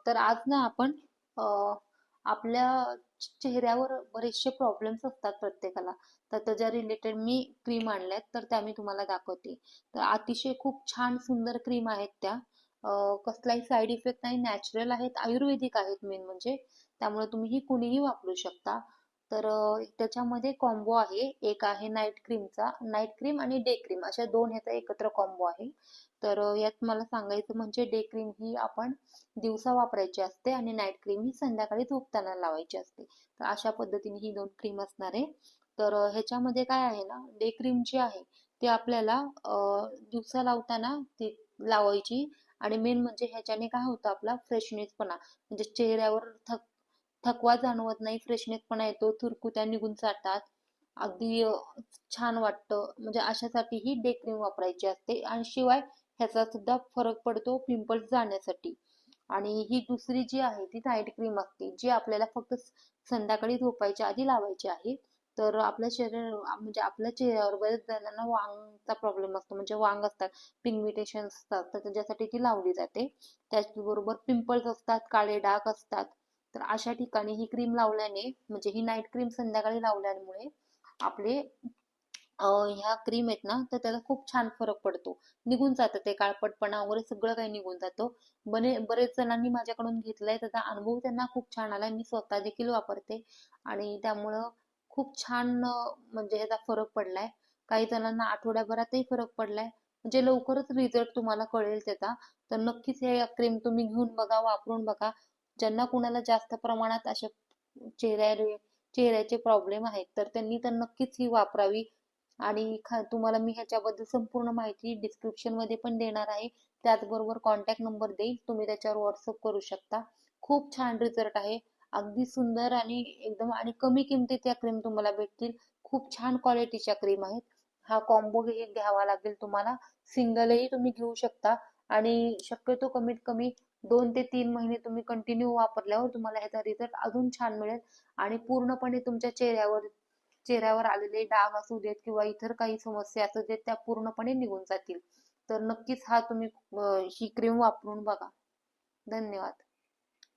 तर आज ना आपण अ, आपल्या चेहऱ्यावर बरेचसे प्रॉब्लेम्स असतात प्रत्येकाला. तर त्याच्या रिलेटेड मी क्रीम आणल्यात, तर त्या मी तुम्हाला दाखवते. तर अतिशय खूप छान सुंदर क्रीम आहेत त्या. कसलाही साईड इफेक्ट नाही, नॅचरल आहेत, आयुर्वेदिक आहेत मेन म्हणजे. त्यामुळे तुम्ही ही कुणीही वापरू शकता. तर त्याच्यामध्ये कॉम्बो आहे. एक आहे नाईट क्रीमचा, नाईट क्रीम आणि डे क्रीम अशा दोन ह्याचा एकत्र कॉम्बो आहे. तर यात मला सांगायचं म्हणजे डे क्रीम ही आपण दिवसा वापरायची असते आणि नाईट क्रीम ही संध्याकाळी झोपताना लावायची असते. तर अशा पद्धतीने ही दोन क्रीम असणार आहे. तर ह्याच्यामध्ये काय आहे ना, डे क्रीम जी आहे ती आपल्याला दिवसा लावताना ती लावायची. आणि मेन म्हणजे ह्याच्याने काय होतं, आपला फ्रेशनेसपणा म्हणजे चेहऱ्यावर थकवा जाणवत नाही, फ्रेशनेसपणा येतो, थुरकुत्या निघून जातात, अगदी छान वाटतं. म्हणजे अशासाठी ही डे क्रीम वापरायची असते. आणि शिवाय ह्याचा सुद्धा फरक पडतो पिंपल्स जाण्यासाठी. आणि ही दुसरी जी आहे ती नाईट क्रीम असते, जी आपल्याला फक्त संध्याकाळी झोपायच्या आधी लावायची आहे. तर आपल्या शरीर म्हणजे आपल्या चेहऱ्यावर बरेच जणांना वांगचा प्रॉब्लेम असतो, म्हणजे वांग असतात, पिगमिटेशन असतात, तर त्याच्यासाठी ती लावली जाते. त्याचबरोबर पिंपल्स असतात, काळे डाग असतात. तर अशा ठिकाणी ही क्रीम लावल्याने, म्हणजे ही नाईट क्रीम संध्याकाळी लावल्यामुळे आपले ह्या क्रीम आहेत ना, तर त्याला खूप छान फरक पडतो. निघून जातं ते काळपटपणा वगैरे सगळं काही निघून जातं. बरेच जणांनी माझ्याकडून घेतलंय, त्याचा अनुभव त्यांना खूप छान आलाय. मी स्वतः देखील वापरते आणि त्यामुळं खूप छान म्हणजे ह्याचा फरक पडलाय. काही जणांना आठवड्याभरातही फरक पडलाय. म्हणजे लवकरच रिझल्ट तुम्हाला कळेल त्याचा. तर नक्कीच हे क्रीम तुम्ही घेऊन बघा, वापरून बघा. ज्यांना कुणाला जास्त प्रमाणात अशा चेहऱ्या चेहऱ्याचे प्रॉब्लेम आहेत, तर त्यांनी तर नक्कीच ही वापरावी. आणि तुम्हाला मी ह्याच्याबद्दल संपूर्ण माहिती डिस्क्रिप्शन मध्ये पण देणार आहे. त्याचबरोबर कॉन्टॅक्ट नंबर देईल, तुम्ही त्याच्यावर व्हॉट्सअप करू शकता. खूप छान रिझल्ट आहे. अगदी सुंदर आणि एकदम आणि कमी किमतीत या क्रीम तुम्हाला भेटतील. खूप छान क्वालिटीच्या क्रीम आहेत. हा कॉम्बो घ्यावा लागेल तुम्हाला. सिंगलही तुम्ही घेऊ शकता. आणि शक्यतो कमीत कमी 2 ते 3 महिने तुम्ही कंटिन्यू वापरल्यावर तुम्हाला ह्याचा रिझल्ट अजून छान मिळेल. आणि पूर्णपणे तुमच्या चेहऱ्यावर आलेले डाग असू देत किंवा इतर काही समस्या असू देत, त्या पूर्णपणे निघून जातील. तर नक्कीच हा तुम्ही ही क्रीम वापरून बघा. धन्यवाद.